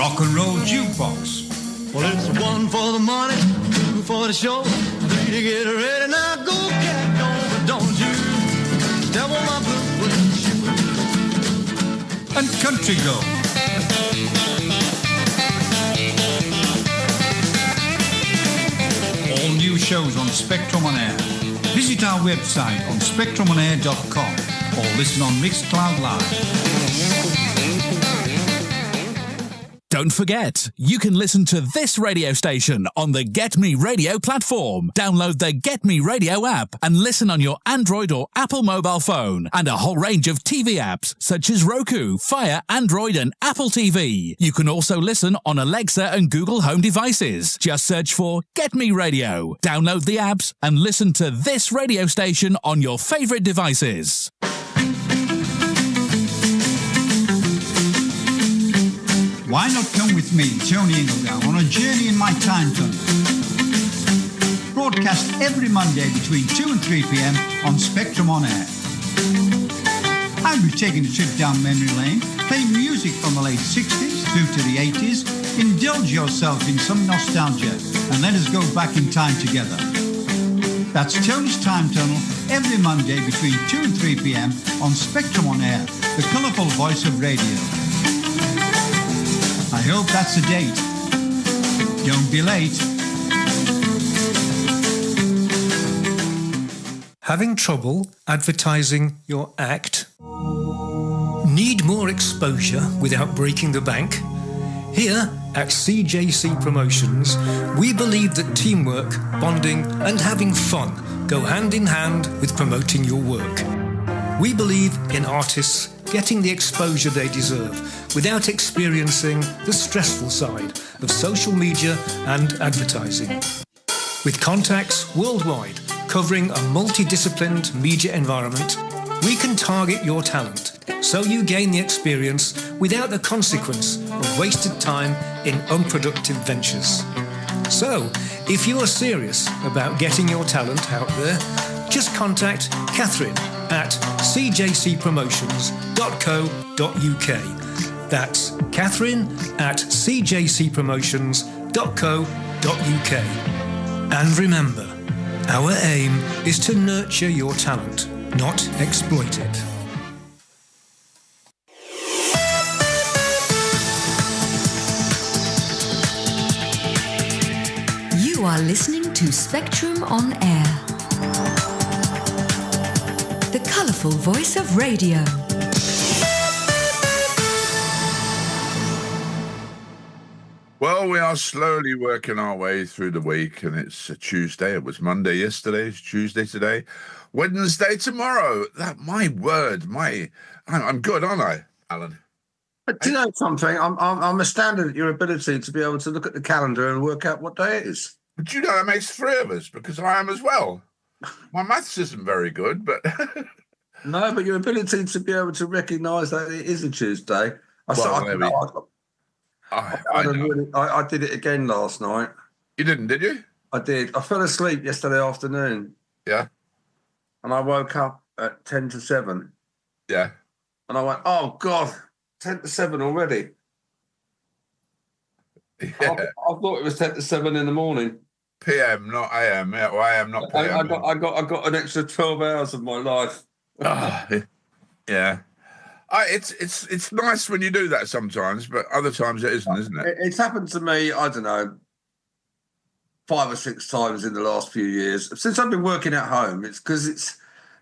Rock and Roll Jukebox. Well, it's one for the money, two for the show, three to get ready. Now go, cat, go, but don't you devil my blue shoe. And Country Girl. All new shows on Spectrum On Air. Visit our website on spectrumonair.com or listen on Mixcloud Live. Don't forget, you can listen to this radio station on the Get Me Radio platform. Download the Get Me Radio app and listen on your Android or Apple mobile phone, and a whole range of TV apps such as Roku, Fire, Android and Apple TV. You can also listen on Alexa and Google Home devices. Just search for Get Me Radio. Download the apps and listen to this radio station on your favourite devices. Why not come with me, Tony Ingledown, on a journey in my time tunnel? Broadcast every Monday between 2 and 3 p.m. on Spectrum On Air. I'll be taking a trip down memory lane, playing music from the late 60s through to the 80s. Indulge yourself in some nostalgia and let us go back in time together. That's Tony's Time Tunnel every Monday between 2 and 3 p.m. on Spectrum On Air, the colourful voice of radio. I hope that's a date. Don't be late. Having trouble advertising your act? Need more exposure without breaking the bank? Here at CJC Promotions, we believe that teamwork, bonding and having fun go hand in hand with promoting your work. We believe in artists getting the exposure they deserve without experiencing the stressful side of social media and advertising. With contacts worldwide covering a multidisciplined media environment, we can target your talent so you gain the experience without the consequence of wasted time in unproductive ventures. So, if you are serious about getting your talent out there, just contact Catherine at cjcpromotions.co.uk. That's Catherine at cjcpromotions.co.uk. And remember, our aim is to nurture your talent, not exploit it. You are listening to Spectrum On Air, the colourful voice of radio. Well, we are slowly working our way through the week, and it's a Tuesday. It was Monday yesterday. It's Tuesday today. Wednesday tomorrow. My word, I'm good, aren't I, Alan? But do you know something? I'm astounded at your ability to be able to look at the calendar and work out what day it is. But you know, that makes three of us, because I am as well. My maths isn't very good, but... No, but your ability to be able to recognise that it is a Tuesday. I did it again last night. You didn't, did you? I did. I fell asleep yesterday afternoon. Yeah. And I woke up at 10 to 7. Yeah. And I went, oh, God, 10 to 7 already. Yeah. I thought it was 10 to 7 in the morning. PM, not AM. Yeah, well, AM, not PM. I got an extra 12 hours of my life. Yeah. It's nice when you do that sometimes, but other times it isn't it? It's happened to me, I don't know, 5 or 6 times in the last few years. Since I've been working at home, it's because it's,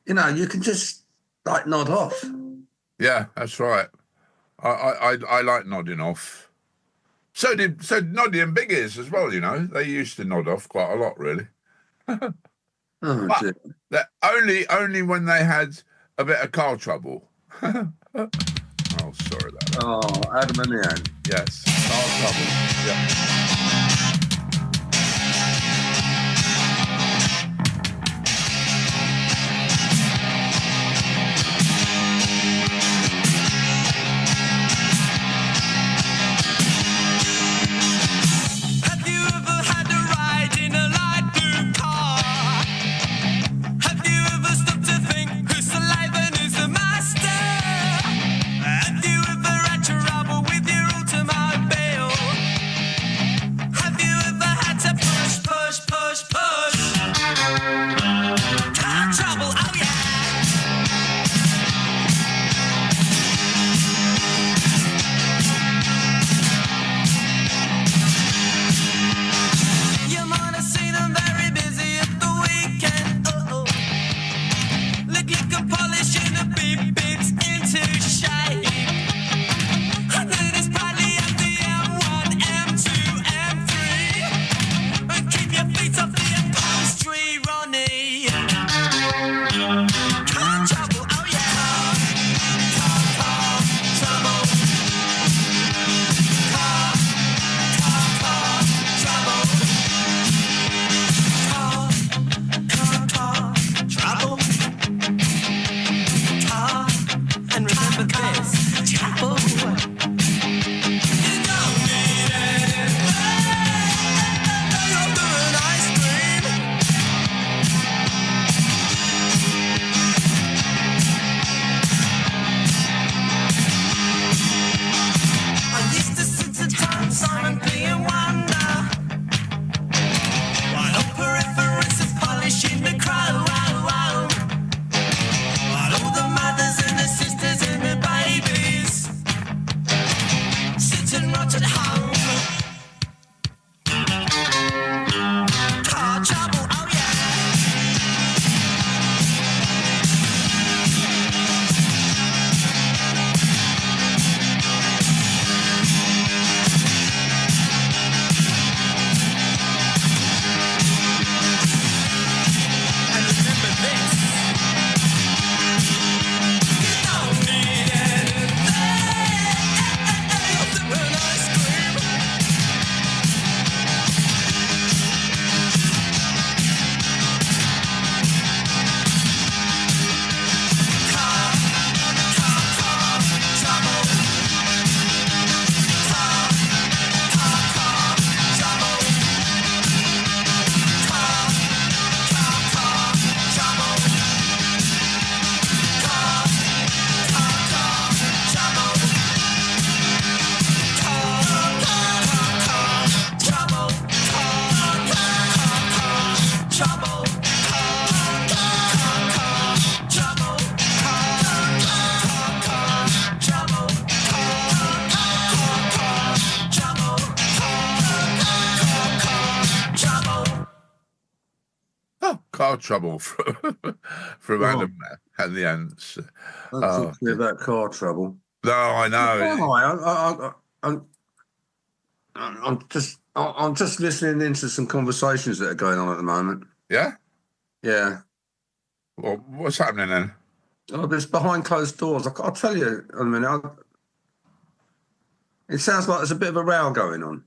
you know, you can just, like, nod off. Yeah, that's right. I like nodding off. So Noddy and Big Ears as well, you know. They used to nod off quite a lot, really. But only when they had a bit of car trouble. Oh, sorry about that. Oh, Adam and Leanne. Yes, car trouble. Yeah. With your automobile car trouble from Adam and the ants. Don't talk to me about car trouble. No, I know. I'm just listening into some conversations that are going on at the moment. Yeah? Yeah. Well, what's happening then? Oh, it's behind closed doors. I'll tell you in a minute. It sounds like there's a bit of a row going on.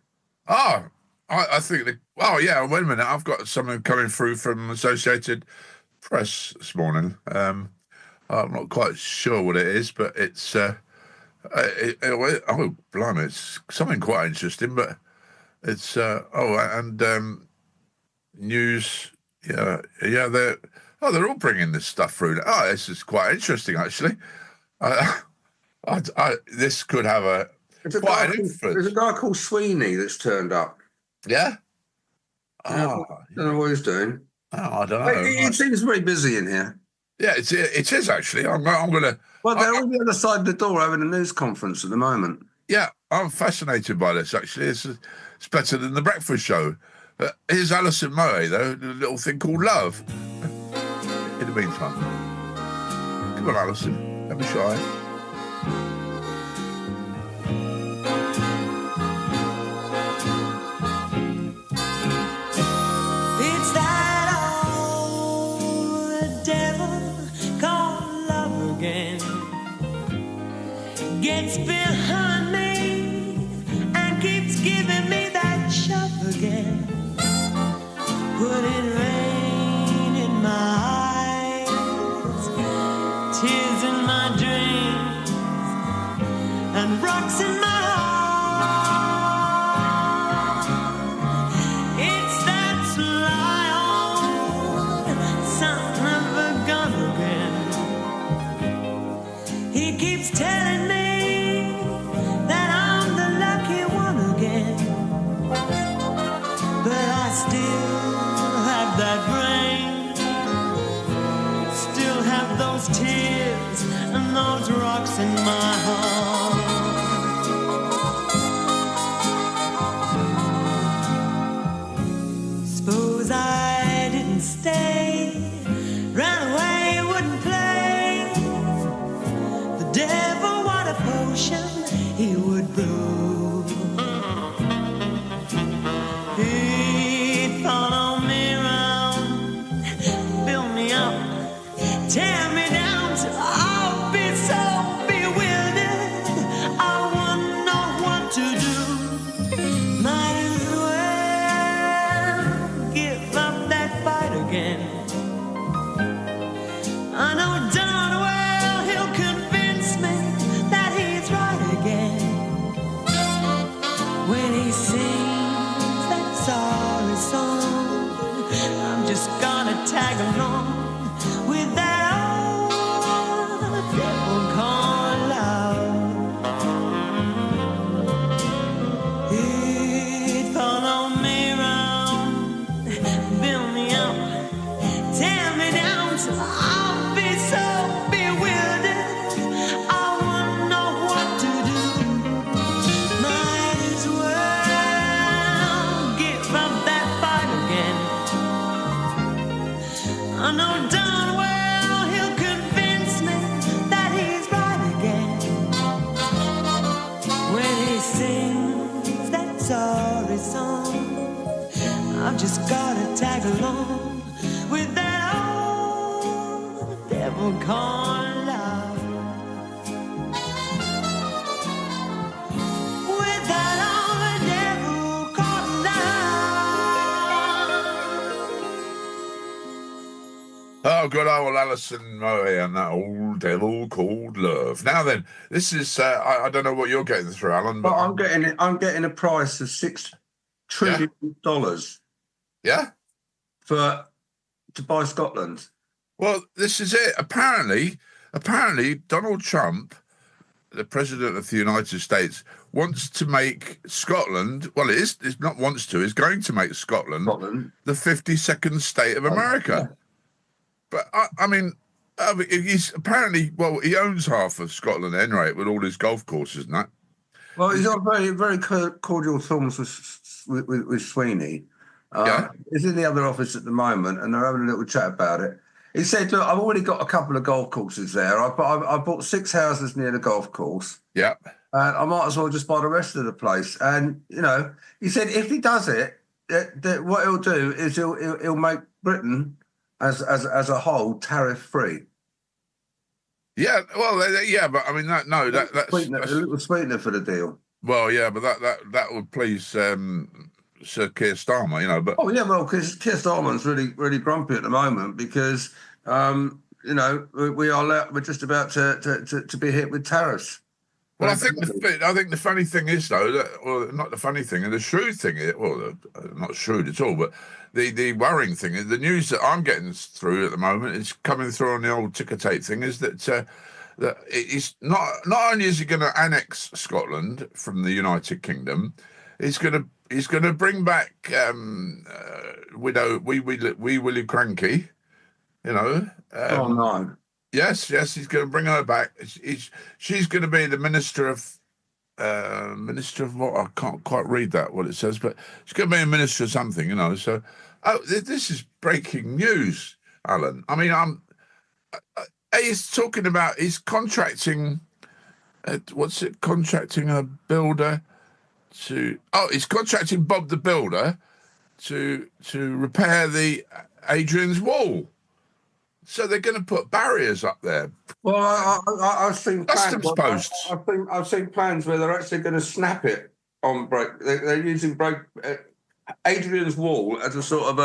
Oh, I think... wait a minute. I've got something coming through from Associated Press this morning. I'm not quite sure what it is, but it's... oh, blimey, it's something quite interesting, but it's... news... Yeah, they're all bringing this stuff through. Oh, this is quite interesting, actually. This could have quite an influence. There's a guy called Sweeney that's turned up. Yeah? I don't know what he's doing. Oh, I don't know. He seems very busy in here. Yeah, it is actually. I'm going to... Well, they're on the other side of the door having a news conference at the moment. Yeah, I'm fascinated by this, actually. It's better than The Breakfast Show. Here's Alison Moe, though, a little thing called Love. In the meantime. Come on, Alison. Don't be shy. It's that old devil called love again. Gets behind me and keeps giving me that shove again. Putting rain in my eyes, tears in my dreams, and rocks in my heart. It's that sly old son of a gun again. He keeps telling me that I'm the lucky one again, but I still have that brain, still have those tears and those rocks in my heart. Suppose I didn't stay, ran away, wouldn't play. The devil, what a potion he would brew. He'd follow me around, build me up, tear me down till I'll be so bewildered I wouldn't know what to do. Might as well give up that fight again. I know darn well he'll convince me that he's right again when he sings that sorry song. I'm just gonna tag along with that old devil called love. He'd follow me around, build me up, tear me down till I'll be so bewildered I wouldn't know what to do. Might as well give up that fight again. I know darn well he'll convince me that he's right again when he sings that sorry song. I've just gotta tag along with that old devil called love. With that old devil called love. Oh, good old Alison Moe and that old devil called Love. Now then, this is... I don't know what you're getting through, Alan, but... But I'm getting a price of $6 trillion Yeah? to buy Scotland. Well, this is it. Apparently, Donald Trump, the president of the United States, wants to make Scotland... Well, it's not wants to, is going to make Scotland the 52nd state of America. Yeah. But, I mean, he's apparently... Well, he owns half of Scotland anyway, with all his golf courses and that. Well, he's got very, very cordial terms with Sweeney. He's in the other office at the moment, and they're having a little chat about it. He said, "Look, I've already got a couple of golf courses there. I bought 6 houses near the golf course. Yeah. And I might as well just buy the rest of the place." And he said if he does it, what he'll do is he'll make Britain as a whole tariff free. Yeah, well, yeah, but I mean that's a little sweetener for the deal. Well, yeah, but that would please Sir Keir Starmer, But because Keir Starmer's really grumpy at the moment because we're just about to be hit with tariffs. Well, I think the funny thing is though not the funny thing, and the shrewd thing is, not shrewd at all, but the worrying thing is the news that I'm getting through at the moment is coming through on the old ticker tape thing is that that it's not only is he going to annex Scotland from the United Kingdom, he's going to bring back widow Wee Willie Cranky, oh no. Yes, he's going to bring her back. She's going to be the minister of what? I can't quite read what it says, but she's going to be a minister of something, So, this is breaking news, Alan. I mean, he's talking about he's contracting. Contracting a builder he's contracting Bob the Builder to repair the Adrian's Wall. So they're going to put barriers up there. Well, I've seen customs posts. I've seen plans where they're actually going to snap it on break. They're using Adrian's Wall as a sort of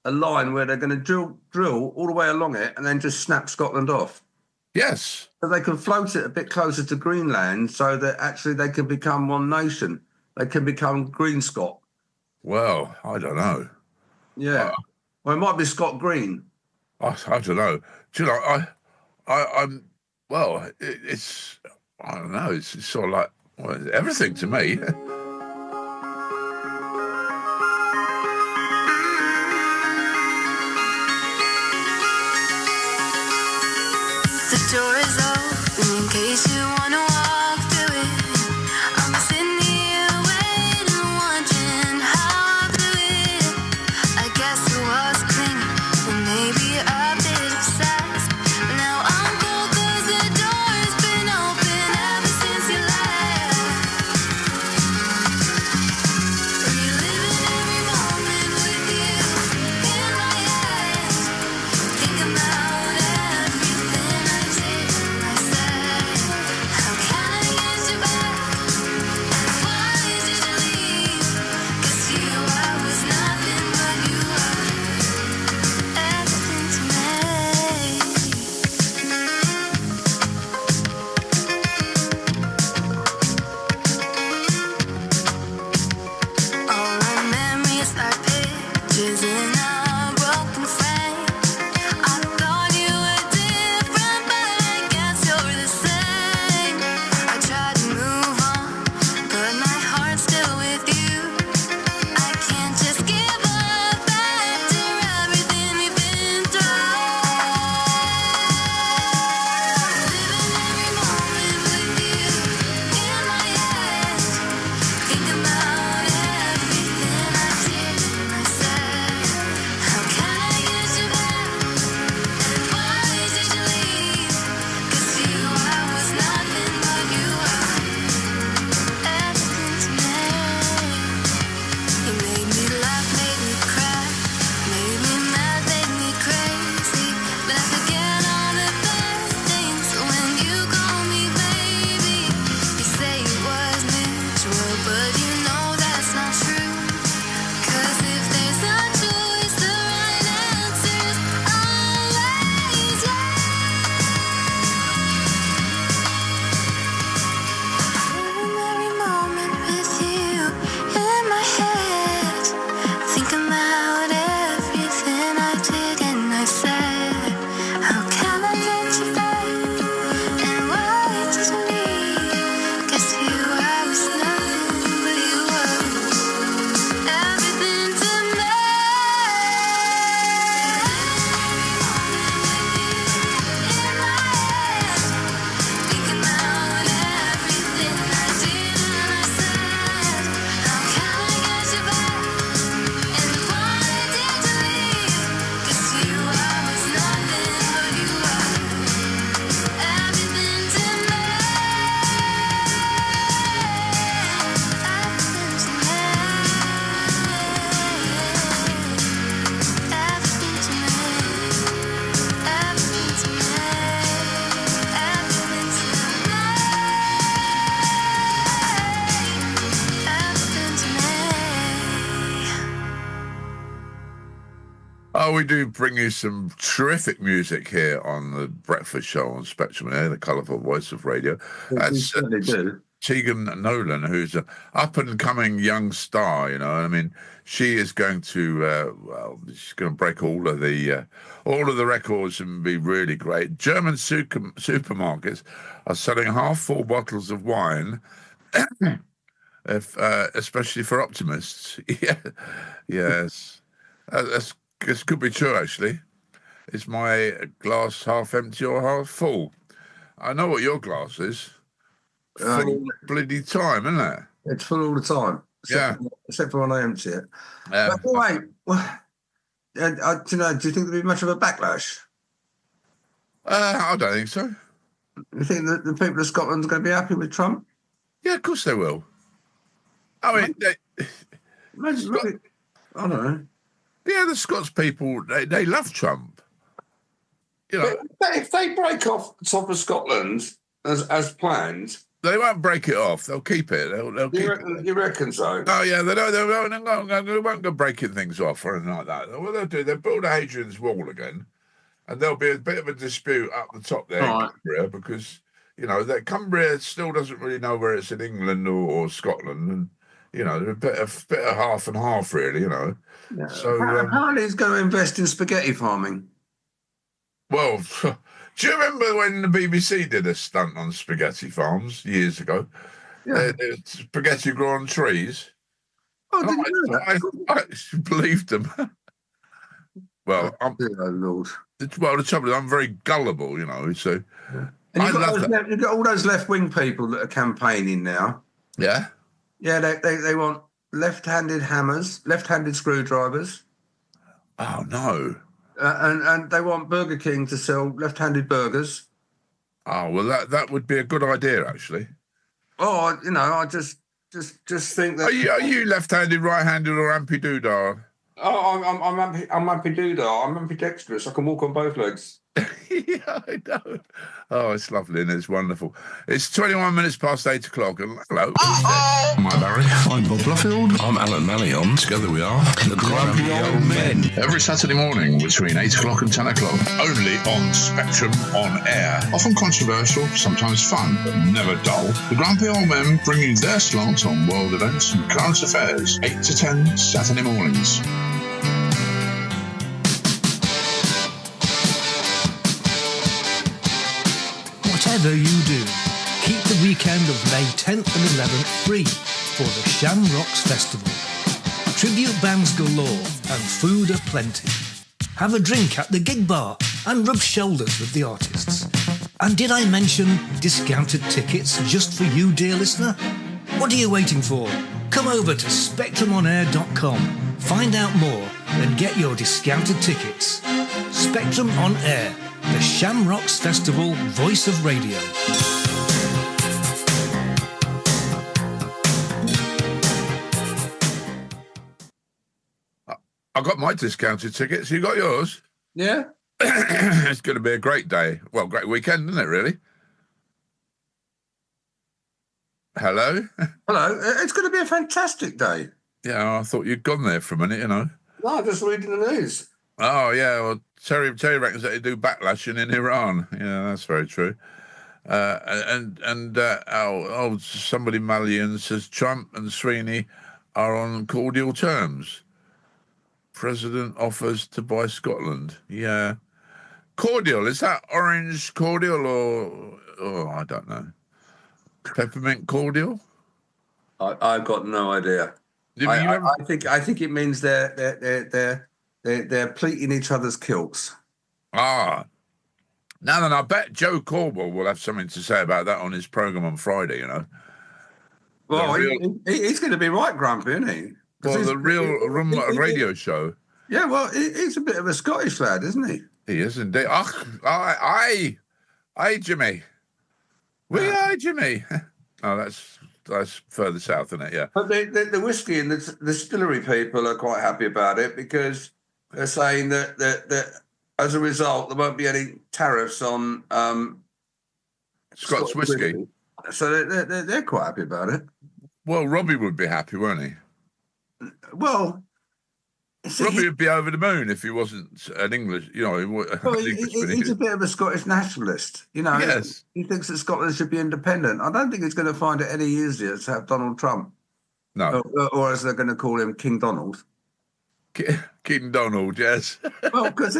a line where they're going to drill all the way along it and then just snap Scotland off. Yes. So they can float it a bit closer to Greenland so that actually they can become one nation. They can become Green Scot. Well, I don't know. Yeah. Well, it might be Scott Green. I don't know. Do you know? I'm. Well, it's. I don't know. It's sort of like everything to me. The door is open in case you want to walk through it. I'm sitting here waiting, wondering how I blew it. I guess it was clean and maybe a bit obsessed. But now I'm cold 'cause the door's been open ever since you left. Well, we do bring you some terrific music here on the Breakfast Show on Spectrum Air, the colourful voice of radio. We certainly do. Tegan Nolan, who's an up-and-coming young star, you know. I mean, she is going to, she's going to break all of the records and be really great. German supermarkets are selling half-full bottles of wine, especially for optimists. Yeah, yes, this could be true. Actually, is my glass half empty or half full? I know what your glass is. Full all the bloody time, isn't it? It's full all the time. Except for when I empty it. But wait, do you think there'll be much of a backlash? I don't think so. You think that the people of Scotland are going to be happy with Trump? Yeah, of course they will. I mean, I don't know. Yeah, the Scots people, they love Trump. You know, but if they break off the top of Scotland as planned, they won't break it off. They'll keep it. They'll keep it. You reckon so? Oh yeah, they won't go breaking things off or anything like that. What they'll do, they'll build Hadrian's Wall again, and there'll be a bit of a dispute up the top there in Cumbria because that Cumbria still doesn't really know where it's in England or Scotland, and a bit of half and half really. Yeah. So apparently he's going to invest in spaghetti farming. Well, do you remember when the BBC did a stunt on spaghetti farms years ago? Yeah. Spaghetti grew on trees. Oh, didn't you know that? I believed them. Well, Lord. The trouble is I'm very gullible, so... Yeah. And you've got all those left-wing people that are campaigning now. Yeah? Yeah, they want left-handed hammers, left-handed screwdrivers. Oh, no. And they want Burger King to sell left-handed burgers. Oh, well, that would be a good idea, actually. Oh, I just think that... Are you left-handed, right-handed, or ampidoodah? Oh, I'm ampidoodah. I'm ambidextrous. I can walk on both legs. Yeah, I know. Oh, it's lovely and it's wonderful. It's 21 minutes past 8 o'clock. And hello. I'm Barry. I'm Bob Bluffield. I'm Alan Mallion. Together we are the Grumpy Old Men. Every Saturday morning between 8 o'clock and 10 o'clock. Only on Spectrum On Air. Often controversial, sometimes fun, but never dull. The Grumpy Old Men bring you their slant on world events and current affairs. 8 to 10 Saturday mornings. Whatever you do, keep the weekend of May 10th and 11th free for the Shamrocks Festival. Tribute bands galore and food aplenty. Have a drink at the gig bar and rub shoulders with the artists. And did I mention discounted tickets just for you, dear listener? What are you waiting for? Come over to spectrumonair.com, find out more and get your discounted tickets. Spectrum On Air, the Shamrocks Festival voice of radio. I got my discounted tickets. You got yours? Yeah. It's going to be a great day. Well, great weekend, isn't it, really? Hello? Hello. It's going to be a fantastic day. Yeah, I thought you'd gone there for a minute, No, just reading the news. Oh, yeah, well, Terry reckons that they do backlashing in Iran. Yeah, that's very true. Somebody Mallion says Trump and Sweeney are on cordial terms. President offers to buy Scotland. Yeah. Cordial, is that orange cordial or I don't know. Peppermint cordial? I've got no idea. I think it means they're pleating each other's kilts. Ah. Now then, I bet Joe Corbell will have something to say about that on his programme on Friday, Well, he's going to be right grumpy, isn't he? Well, the real radio show. Yeah, well, he's a bit of a Scottish lad, isn't he? He is indeed. Aye, Jimmy. Aye, Jimmy. Oh, that's further south, isn't it? Yeah. But the whiskey and the distillery people are quite happy about it because they're saying that as a result there won't be any tariffs on Scots whiskey. So they're quite happy about it. Well, Robbie would be happy, won't he? Well, Robbie would be over the moon if he wasn't an English, he's a bit of a Scottish nationalist. Yes. He thinks that Scotland should be independent. I don't think he's going to find it any easier to have Donald Trump. No. Or as they're going to call him, King Donald. King Donald, yes. Well, because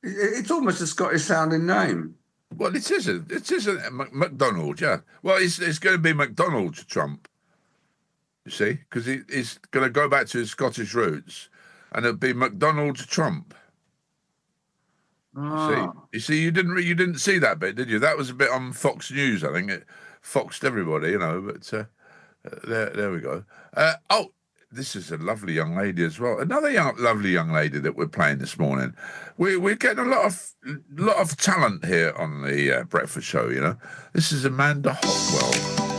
it's almost a Scottish sounding name. Well, it isn't. It isn't McDonald, yeah. Well, it's going to be McDonald to Trump. You see, because he's going to go back to his Scottish roots, and it'll be McDonald to Trump. You see, you didn't see that bit, did you? That was a bit on Fox News, I think. It foxed everybody, But there we go. This is a lovely young lady as well. Another lovely young lady that we're playing this morning. We're getting a lot of talent here on the breakfast show. This is Amanda Hotwell.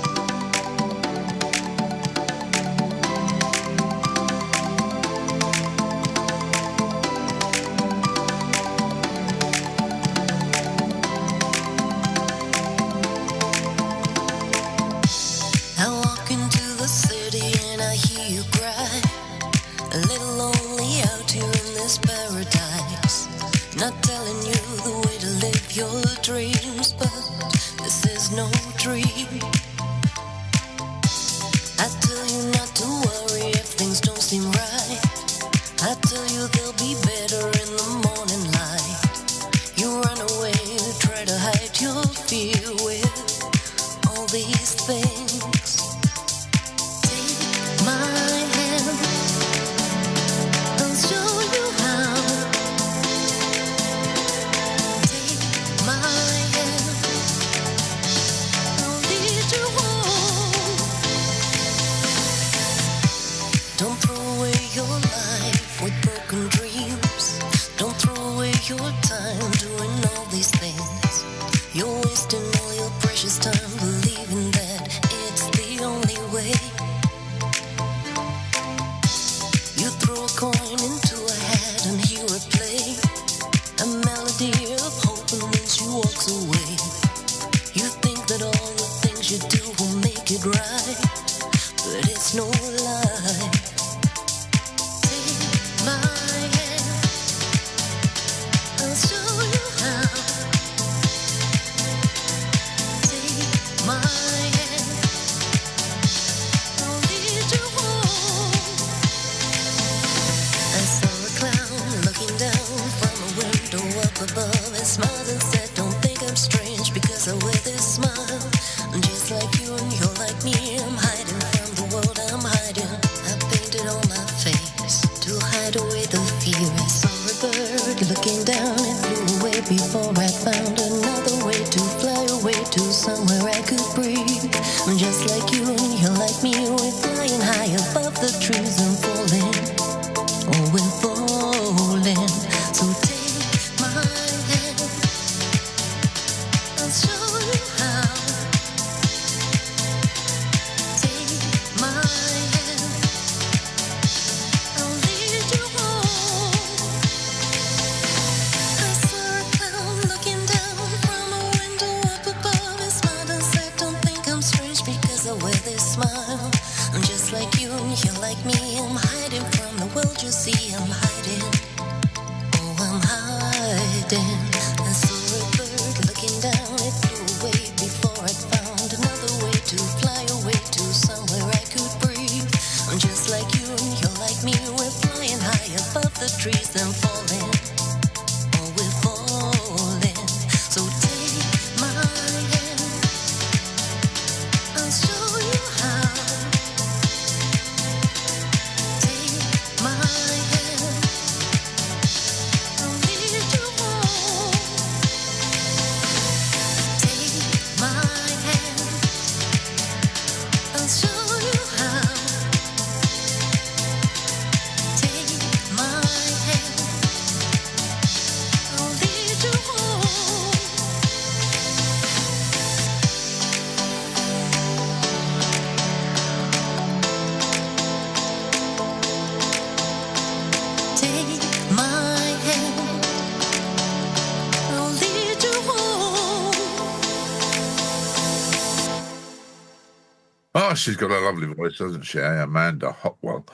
She's got a lovely voice, doesn't she? Amanda Hotwell.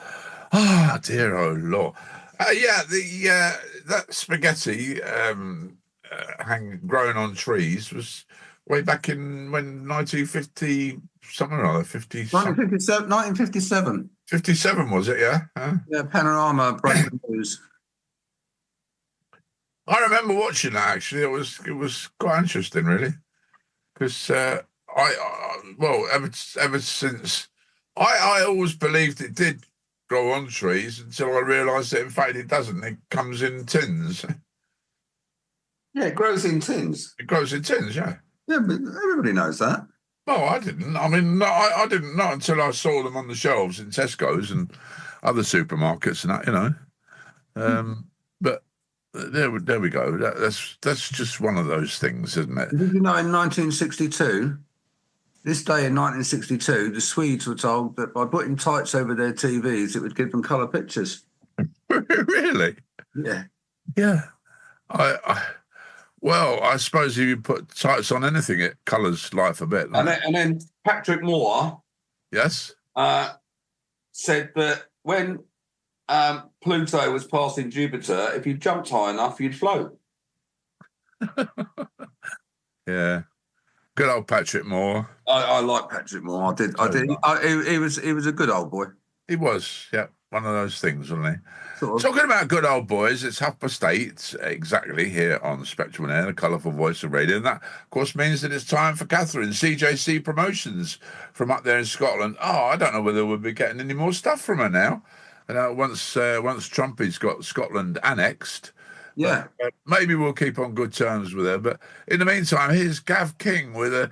Oh dear, oh Lord. Yeah, that spaghetti growing on trees was way back in 1950 something or other, 1957. 57 was it? Yeah. Yeah, Panorama breaking news. I remember watching that actually. It was quite interesting, really, because ever since I always believed it did grow on trees until I realised that in fact it doesn't. It comes in tins. Yeah, it grows in tins. It grows in tins, yeah. Yeah, but everybody knows that. No, I didn't. I mean, no, I didn't know until I saw them on the shelves in Tesco's and other supermarkets and that, you know. But there we go. That's just one of those things, isn't it? Did you know in 1962, this day in 1962, the Swedes were told that by putting tights over their TVs, it would give them colour pictures. Really? Yeah. Yeah. Well, I suppose if you put tights on anything, it colours life a bit. And then Patrick Moore, yes, said that when Pluto was passing Jupiter, if you jumped high enough, you'd float. Yeah, good old Patrick Moore. I like Patrick Moore. I did. He was a good old boy. He was. Yeah, one of those things, wasn't he? Sort of. Talking about good old boys, it's 8:30 exactly here on Spectrum on Air, the colourful voice of radio. And that, of course, means that it's time for Catherine, CJC Promotions from up there in Scotland. Oh, I don't know whether we'll be getting any more stuff from her now. Once Trumpy's got Scotland annexed. Yeah. But, maybe we'll keep on good terms with her. But in the meantime, here's Gav King with a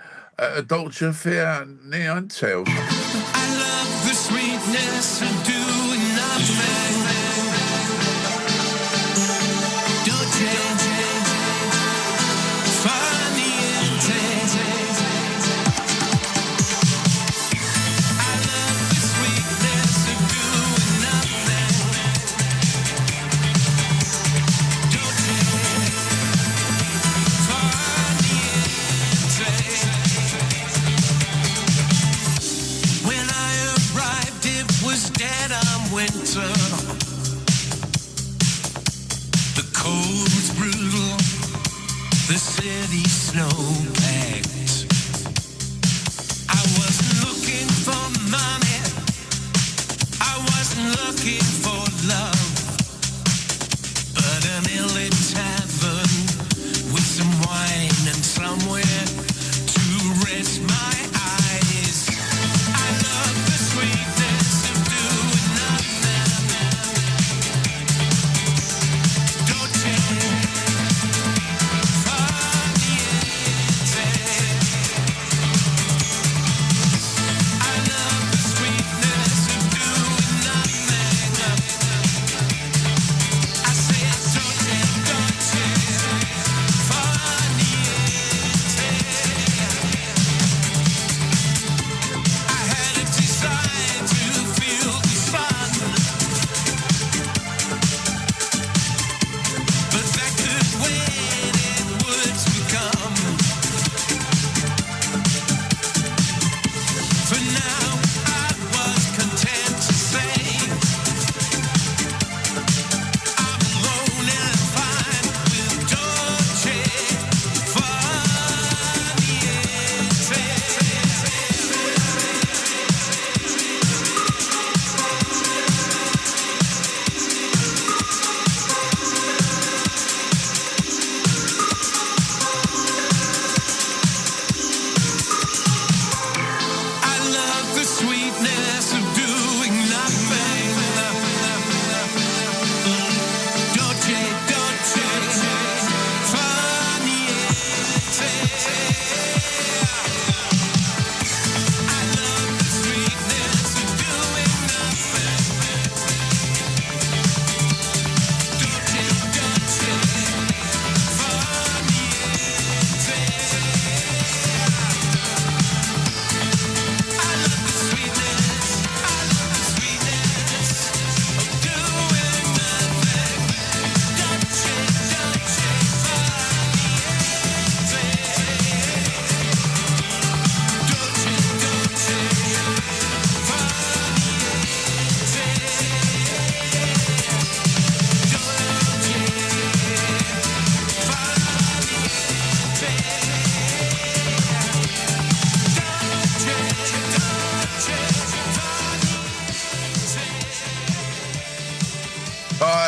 Dolce Far Niente. I love the sweetness of doing nothing. When I arrived, it was dead on winter.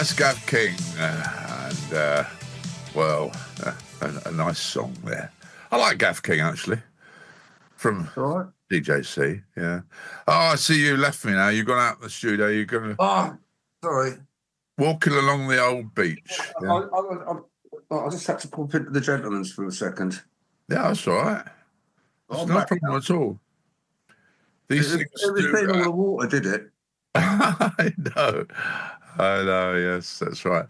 That's Gav King, and a nice song there. I like Gav King actually, from DJC. Yeah. Oh, I see you left me now. You've gone out the studio. You're gonna. Oh, sorry. Walking along the old beach. Yeah, I just had to pop into the gentleman's for a second. yeah, that's all right. It's no problem at all. These things It was do. been all the water, did it? I know. Yes, that's right.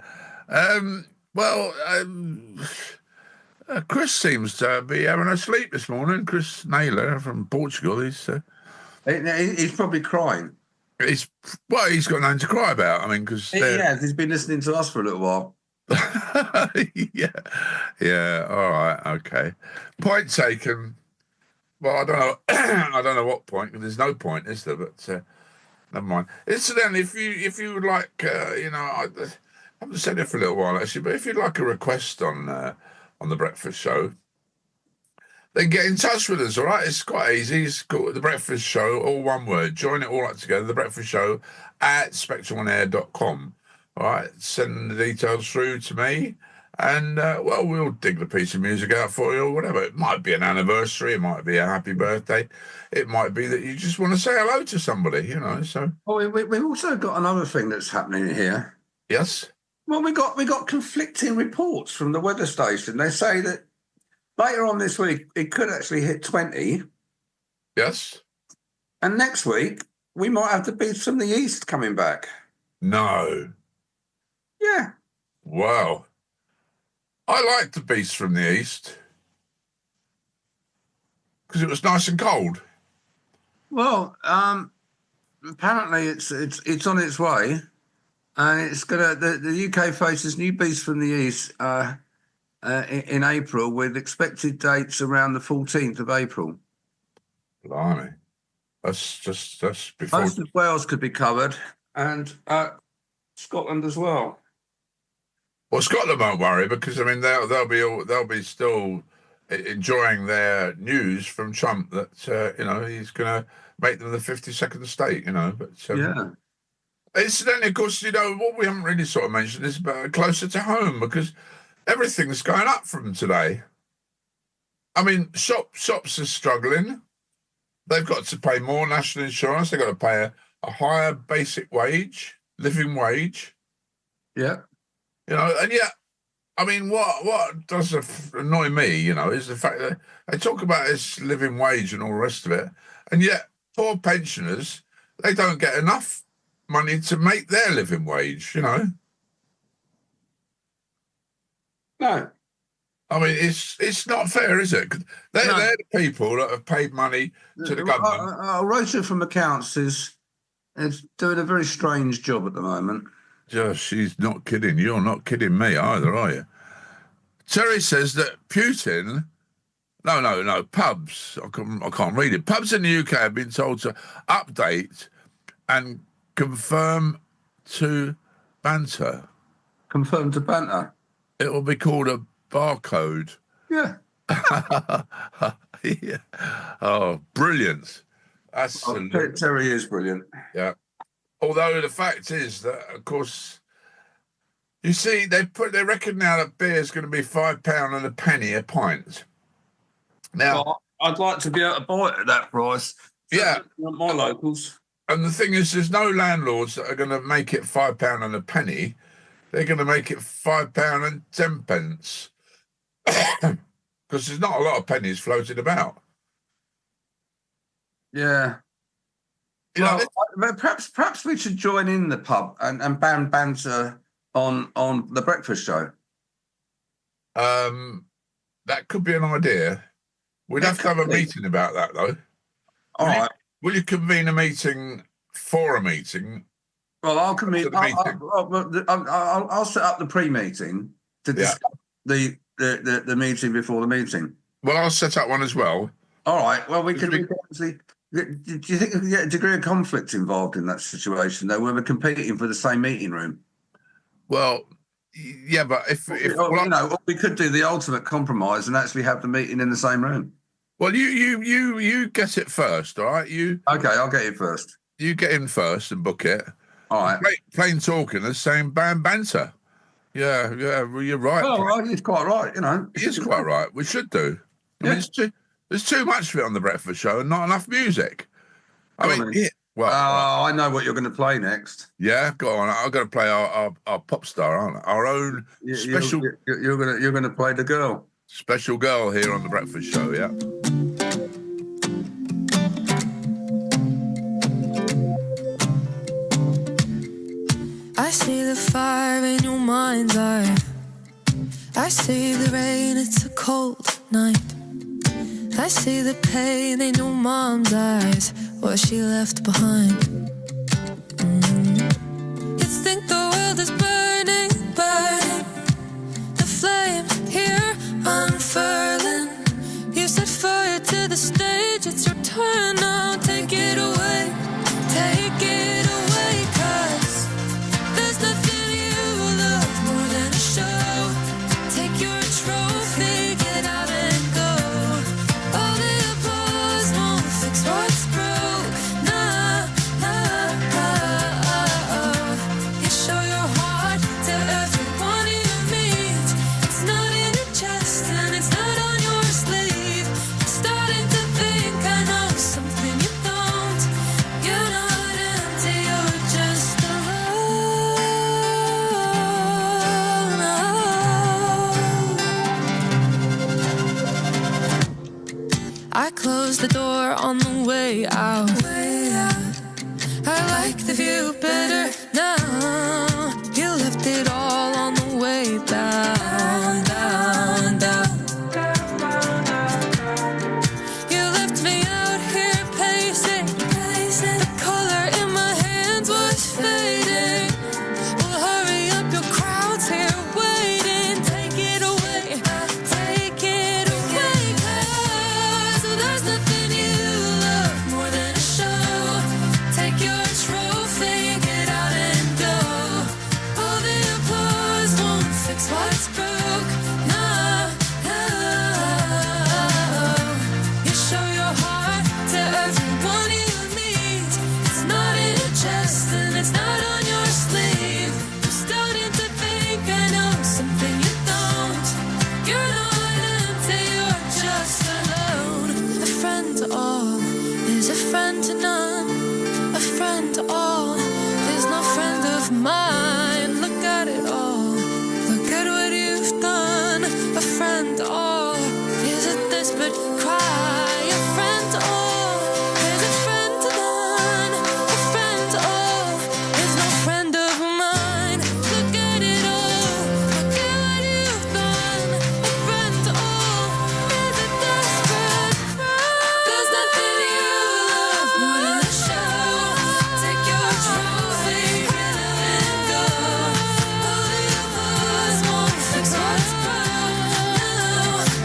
Chris seems to be having a sleep this morning. Chris Naylor from Portugal. He's probably crying. He's got nothing to cry about. I mean, because he's been listening to us for a little while. yeah. All right, okay. Point taken. Well, I don't know. I don't know what point. There's no point, is there? But never mind. Incidentally, if you would like, I haven't said it for a little while actually, but if you'd like a request on the Breakfast Show, then get in touch with us. All right, it's quite easy. It's called The Breakfast Show, all one word. Join it all up together. The Breakfast Show at spectrumonair.com. All right, send the details through to me, and we'll dig the piece of music out for you or whatever. It might be an anniversary, it might be a happy birthday, it might be that you just want to say hello to somebody, So. Oh, we've also got another thing that's happening here. Yes. Well, we got conflicting reports from the weather station. They say that later on this week it could actually hit 20. Yes. And next week we might have the beats from the east coming back. No. Yeah. Wow. I liked the beast from the east because it was nice and cold. Well, apparently it's on its way, and it's gonna. The UK faces new beast from the east in April, with expected dates around the 14th of April. Blimey, that's before. Most of Wales could be covered, and Scotland as well. Well, Scotland won't worry because I mean they'll be still enjoying their news from Trump that he's going to make them the 52nd state. But yeah. Incidentally, of course, what we haven't really sort of mentioned is about closer to home because everything's going up from today. I mean, shops are struggling. They've got to pay more national insurance. They've got to pay a higher basic wage, living wage. Yeah. And yet, I mean, what does annoy me, is the fact that they talk about this living wage and all the rest of it, and yet poor pensioners, they don't get enough money to make their living wage, No. I mean, it's not fair, is it? They're the people that have paid money to the government. Rachel from accounts is doing a very strange job at the moment. Just, she's not kidding. You're not kidding me either, are you? Terry says that Putin... No, pubs. I can't read it. Pubs in the UK have been told to update and confirm to banter. Confirm to banter? It will be called a barcode. Yeah. Yeah. Oh, brilliant. Terry is brilliant. Yeah. Although the fact is that, of course, you see, they reckon now that beer is going to be £5 and a penny a pint. Now, I'd like to be able to buy it at that price. Yeah, my locals. And the thing is, there's no landlords that are going to make it £5 and a penny. They're going to make it £5 and 10 pence because there's not a lot of pennies floating about. Yeah. Perhaps we should join in the pub and banter on the Breakfast Show. That could be an idea. We'd have to have a meeting about that, though. All right. Will you convene a meeting for a meeting? Well, I'll convene. I'll set up the pre-meeting to discuss the meeting before the meeting. Well, I'll set up one as well. All right. Well, we can obviously. Do you think we can get a degree of conflict involved in that situation, though, where we're competing for the same meeting room? Well, yeah, but if we could do the ultimate compromise and actually have the meeting in the same room. Well, you get it first, all right? Okay, I'll get it first. You get in first and book it, All right. Plain talking, the same band banter. Yeah, well, you're right. Oh, he's quite right, you know. He is quite right. We should do. I mean, there's too much of it on the Breakfast Show and not enough music. I know what you're going to play next. Yeah, go on. I'm going to play our pop star, aren't I? Our own special. You're going to play the girl. Special girl here on the Breakfast Show. Yeah. I see the fire in your mind's eye. I see the rain, it's a cold night. I see the pain in your mom's eyes, what she left behind. You think the world is burning, burning. The flames here unfurling. You set fire to the stage, it's your turn now. Take it away, take it away, 'cause there's nothing you love more than a show. Take your trophy, get out and go. All the applause won't fix what's broke. Nah, nah, you show your heart to everyone you meet. It's not in your chest and it's not on your sleeve. I'm starting to think I know something you don't. You're not empty, you're just alone. I closed the door on the way out. I like the view better now. You left it all on the way down, down, down. You left me out here pacing. The color in my hands was fading. Well, hurry up, your crowd's here waiting. Take it away, 'cause there's nothing you love more than a show. Take your trophy, get out and go. All the applause won't fix what's broke. No, no. You show your heart to everyone you meet. It's not in your chest and it's not on your sleeve. I'm starting to think I know something you don't. You're not empty, you're just alone. A friend to all is a friend to none. A friend to all is no friend of mine. Look at it all, look at what you've done. A friend to all is a desperate cry. A friend to all is a friend to none. A friend to all is no friend of mine. Look at it all, look at what you've done. A friend to all is a desperate cry. There's nothing you love more than a show. Take your trophy, get out and go. All the applause won't fix what's broke.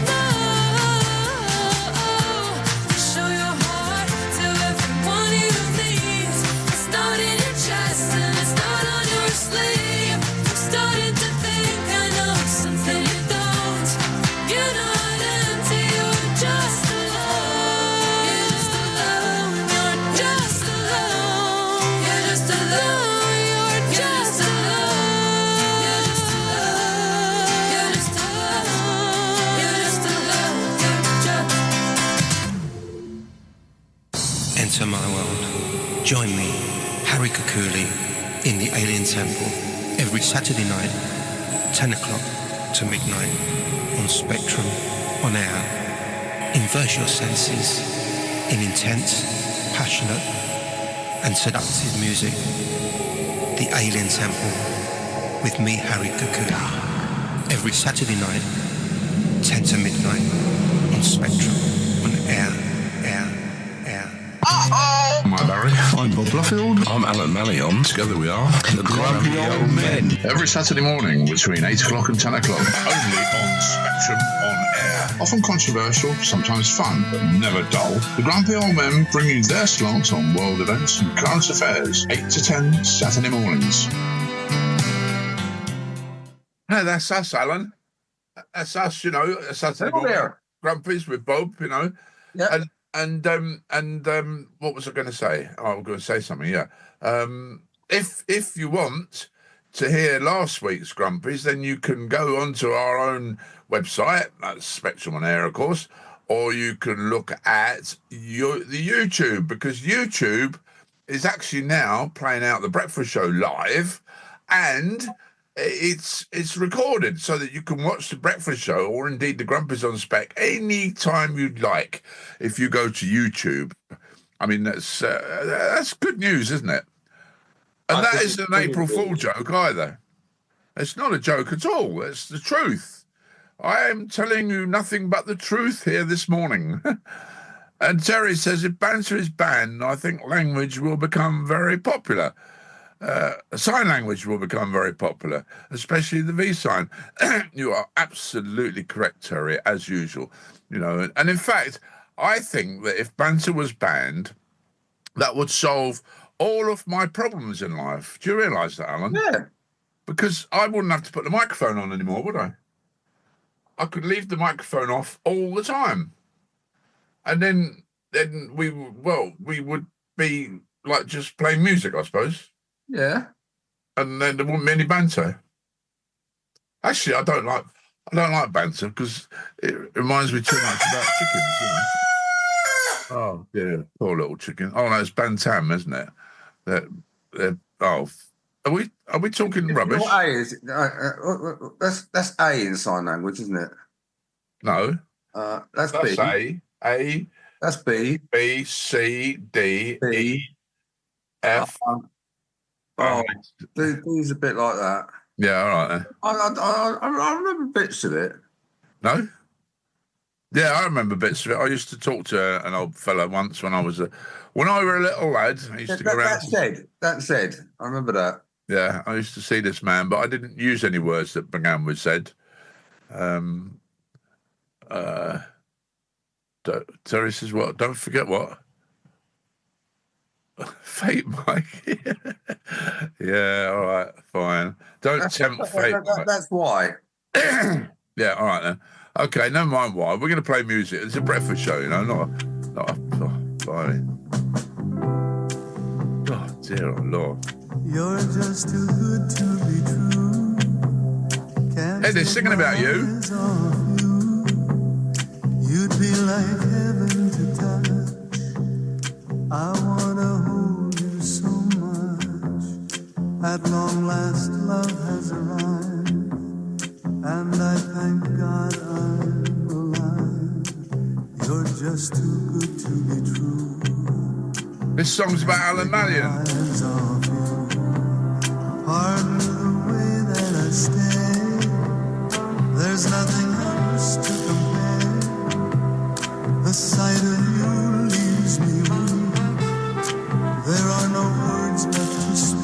No, no. You show your heart to everyone you meet. It's not in your chest and it's not on your sleeve. I'm starting to think I know something you don't. You're not empty, you're just alone. You're just alone, you're just alone. You're just alone, you're just alone. You're just alone, you're just alone. You're just alone, you're just. Enter my world. Join me, Harry Kukuli, in the Alien Temple every Saturday night, 10 o'clock to midnight on Spectrum on air. Immerse your senses in intense, passionate and seductive music. The Alien Temple with me, Harry Kukuli, every Saturday night, 10 to midnight on Spectrum on air. I'm Barry. I'm Bob Bluffield. I'm Alan Mallion. Together we are the Grumpy Old Men. Every Saturday morning between 8 o'clock and 10 o'clock. Only on Spectrum on air. Often controversial, sometimes fun, but never dull. The Grumpy Old Men bring you their slant on world events and current affairs. 8 to 10 Saturday mornings. Hey, that's us, Alan. That's us, you know. That's us. There. Grumpy's with Bob, you know. Yeah. And what was I going to say? Oh, I was going to say something. Yeah. if you want to hear last week's Grumpies, then you can go onto our own website, that's Spectrum on Air, of course, or you can look at the YouTube, because YouTube is actually now playing out the Breakfast Show live, and it's recorded so that you can watch the Breakfast Show or indeed the Grumpies on Spec any time you'd like if you go to YouTube. I mean, that's good news, isn't it? And that isn't an April Fool joke either. It's not a joke at all. It's the truth. I am telling you nothing but the truth here this morning. And Terry says, if banter is banned, I think language will become very popular. Sign language will become very popular, especially the V sign. You are absolutely correct, Terry, as usual. You know, and in fact, I think that if banter was banned, that would solve all of my problems in life. Do you realise that, Alan? Yeah. Because I wouldn't have to put the microphone on anymore, would I? I could leave the microphone off all the time. And then we would be like just playing music, I suppose. Yeah. And then there wouldn't be any banter. Actually, I don't like banter because it reminds me too much about chickens, you know. Oh, yeah, poor little chicken. Oh, no, it's Bantam, isn't it? Are we talking rubbish? What A is? That's A in sign language, isn't it? No. That's B. A. That's B. B, C, D, B. E, F. D's a bit like that. Yeah, all right then. I remember bits of it. No? Yeah, I remember bits of it. I used to talk to an old fella once when I were a little lad. I used to go around. That said, I remember that. Yeah, I used to see this man, but I didn't use any words that began with said. Terry says what? Don't forget what? Fate, Mike. Yeah, all right, fine. Don't tempt fate. That's why. Yeah, all right then. Okay, never mind why. We're going to play music. It's a breakfast show, you know, not a blimey. Oh, dear Lord. You're just too good to be true. Hey, they're singing about you. You'd be like heaven to touch. I want to hold you so much. At long last, love has arrived, and I thank God I'm alive. You're just too good to be true. This song's about Alan Malion. Pardon the way that I stay. There's nothing else to compare. The sight of you leaves me weak. There are no words left to speak.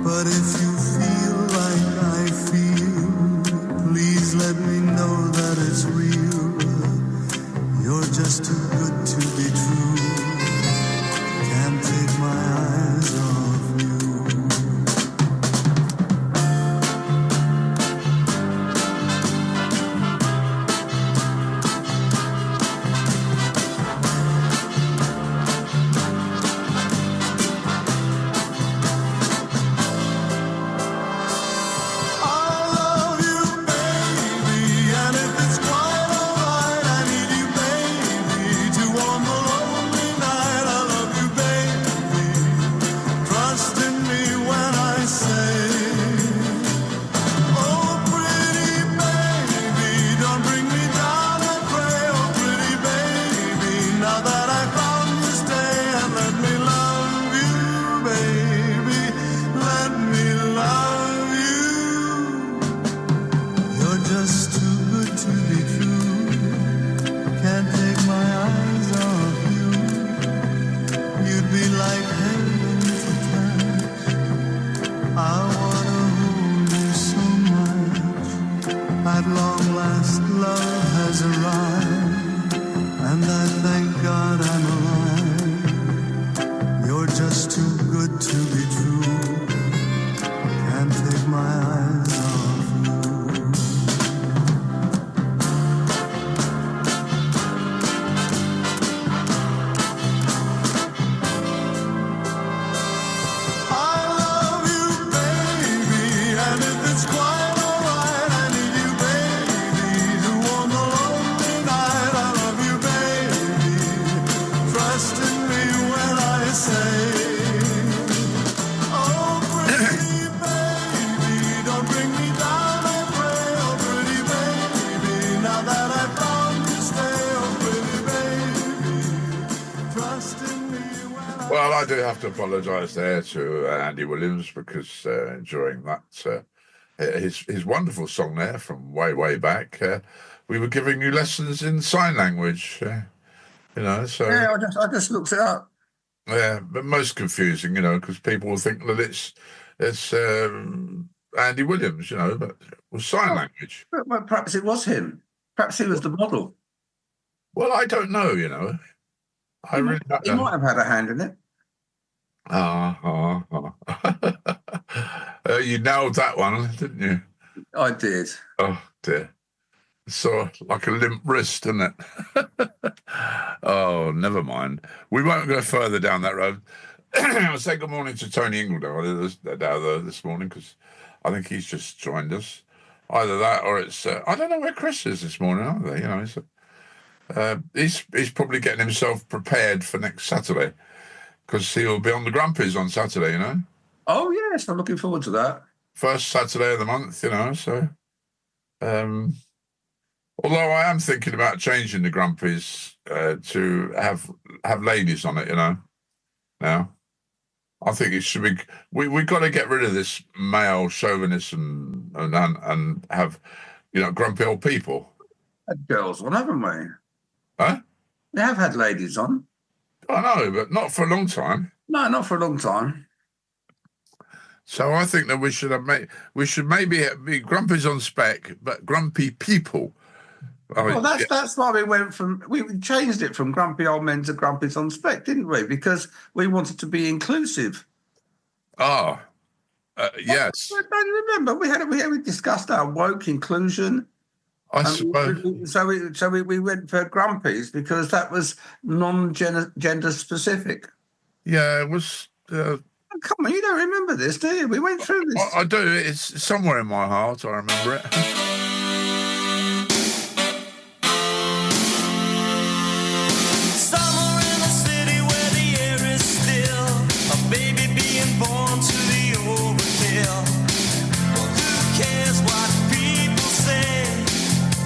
But if you feel like I feel, please let me know that it's real. You're just too good to be true. Can't take my eyes off you. Well, I do have to apologise there to Andy Williams because during that his wonderful song there from way back, we were giving you lessons in sign language. So Yeah, I just looked it up. yeah, but most confusing, because people will think that it's Andy Williams, but it was sign language. Well, perhaps it was him. Perhaps he was the model. Well, I don't know, I really don't He know. might have had a hand in it. You nailed that one, didn't you? I did. Oh dear. So like a limp wrist, isn't it? Oh, never mind. We won't go further down that road. I'll say good morning to Tony Ingledale this morning because I think he's just joined us. Either that or it's I don't know where Chris is this morning, either. He's probably getting himself prepared for next Saturday because he'll be on the Grumpies on Saturday, Oh, yes, I'm looking forward to that. First Saturday of the month, so although I am thinking about changing the Grumpies to have ladies on it, now. I think it should be. We've got to get rid of this male chauvinism and have, grumpy old people. Had girls on, haven't we? Huh? We have had ladies on. I know, but not for a long time. No, not for a long time. So I think that we should maybe be Grumpies on spec, but grumpy people. Well, that's why we changed it from grumpy old men to grumpies on spec, didn't we? Because we wanted to be inclusive. Oh, yes. Don't you remember we discussed our woke inclusion? I suppose. So we went for grumpies because that was non-gender specific. Yeah, it was. Come on, you don't remember this, do you? We went through this. I do. It's somewhere in my heart. I remember it. Somewhere in a city where the air is still, a baby being born to the overkill. Well, who cares what people say?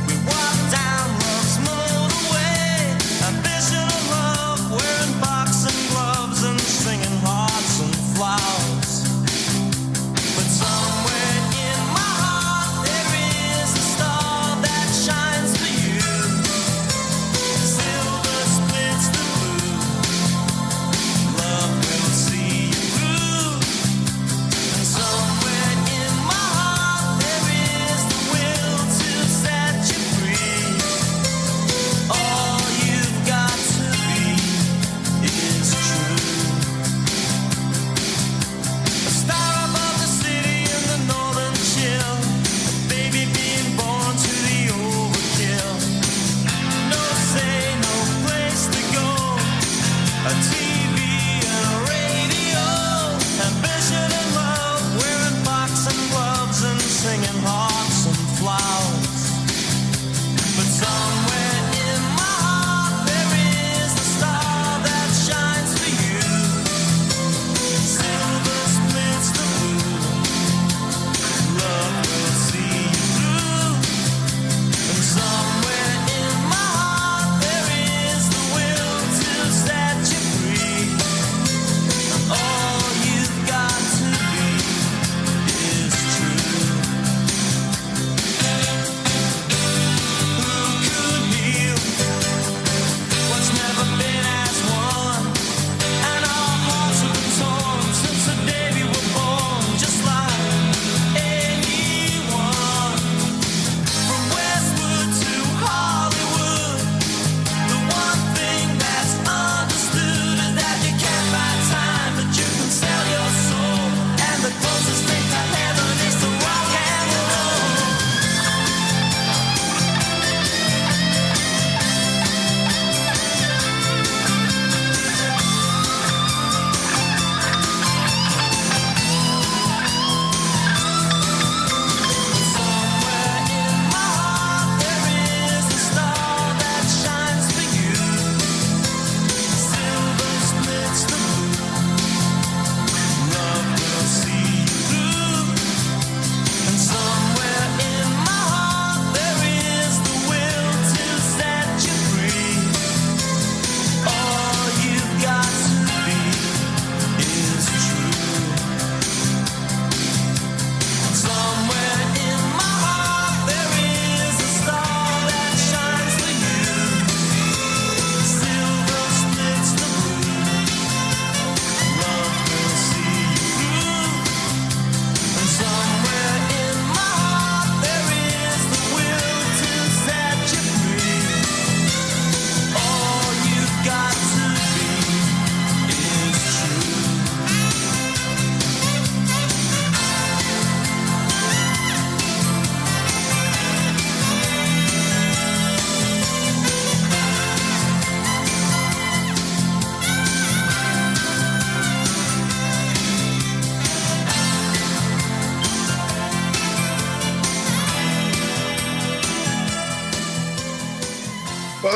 We walk down love's motorway, ambition of love, wearing boxing gloves and singing hearts and flowers. But somewhere in my heart there is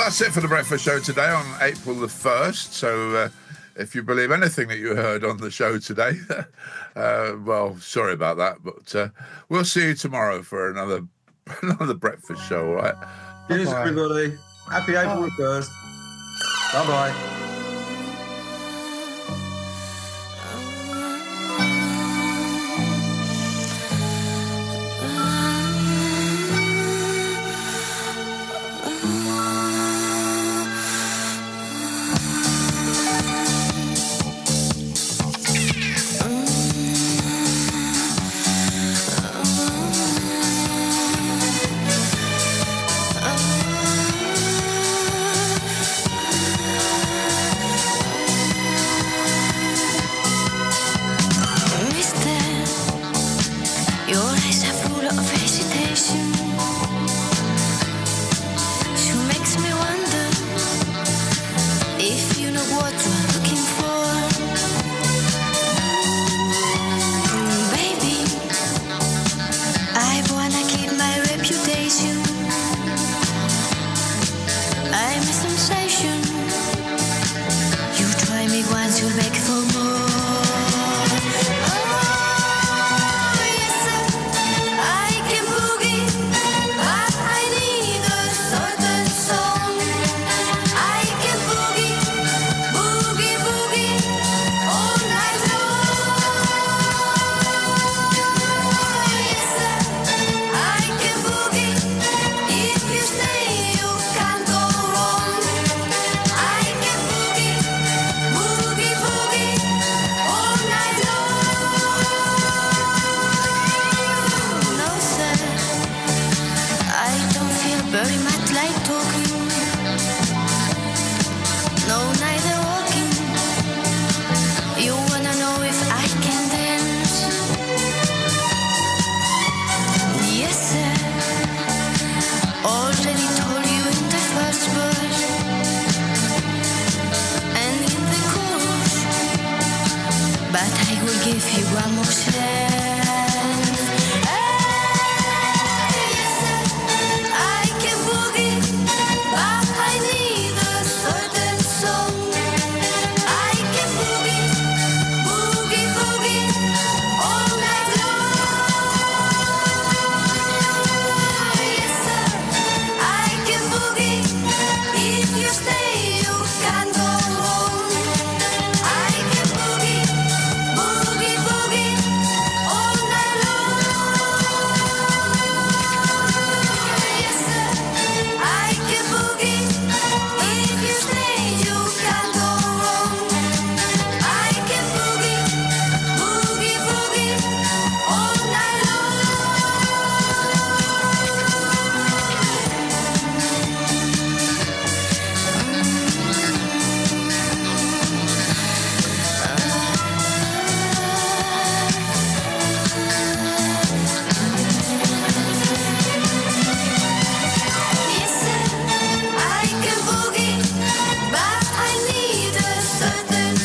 that's it for the Breakfast Show today on April the 1st. So if you believe anything that you heard on the show today, well, sorry about that. But we'll see you tomorrow for another Breakfast Show, all right? Cheers, everybody. Happy April the 1st. Bye-bye.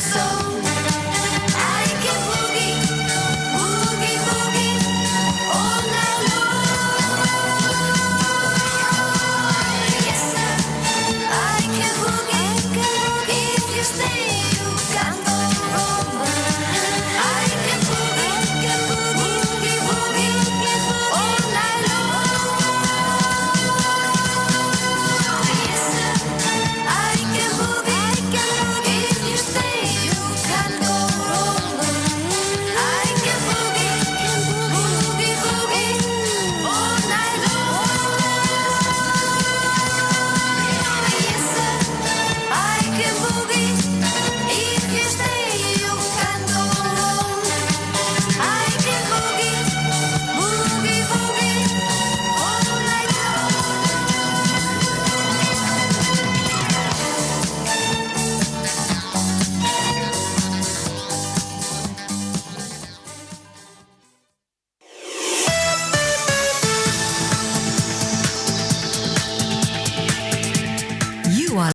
So